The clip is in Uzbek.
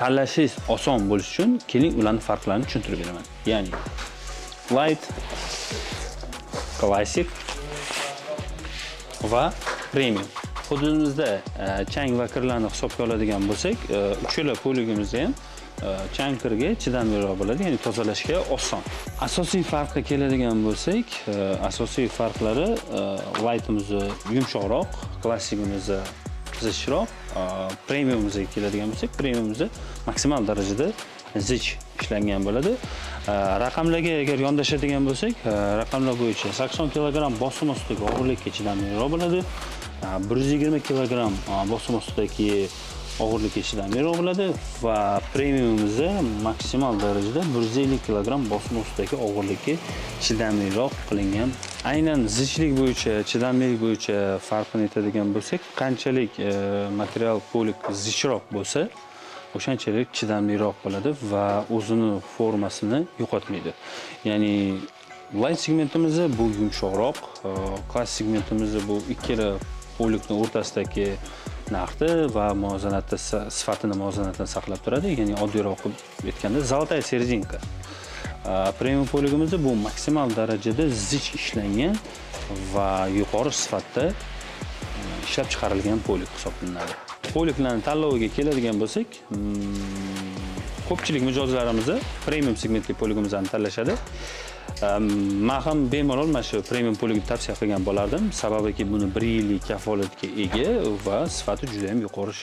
tanlashingiz oson bo'lishi uchun keling ularning farqlarini tushuntirib beraman. Ya'ni light, classic va premium. Hududimizda chang va kirlarni hisobga oladigan bo'lsak, uchala poligimizda ham chang kirga chidamliroq bo'ladi, ya'ni tozalashga oson. Asosiy farqqa keladigan bo'lsak, asosiy farqlari lightimizni yumshoqroq, klassikimizni zichroq, premiumimizga keladigan bo'lsak, premiumimizni maksimal darajada zich ishlangan bo'ladi. Raqamlarga agar yondashadigan bo'lsak, raqamlar bo'yicha 80 kg bosim ostidagi og'irlikka chidamliroq bo'ladi. 120 kg bosim ostidagi og'irlikka chidamliroq bo'ladi va premiumimizda maksimal darajada 150 kg bosim ostidagi og'irlikka chidamliroq qilingan. Aynan zichlik bo'yicha, chidamlilik bo'yicha farqini aytadigan bo'lsak, qanchalik material polik zichroq bo'lsa, o'shanchalik chidamliroq bo'ladi va o'zini formasini yo'qotmaydi. Ya'ni light segmentimizda bu yumshoqroq, class segmentimizda bu ikkala polikning o'rtasidagi narxni va muvozanatni, sifatini muvozanatini saqlab turadi. Ya'ni oddiyroq aytganda zolotaya serjedinka. Premium poligimizda bu maksimal darajada zich ishlangan va yuqori sifatda ishlab chiqarilgan polik hisoblanadi. Poliklarni tanloviga keladigan bo'lsak, ko'pchilik mijozlarimizda premium segmentli poligimizni tanlashadi. Men ham bemalol mana shu premium poligni tavsiya qilgan bo'lardim, sababiki buni 1 yillik kafolatga ega va sifati juda ham yuqori.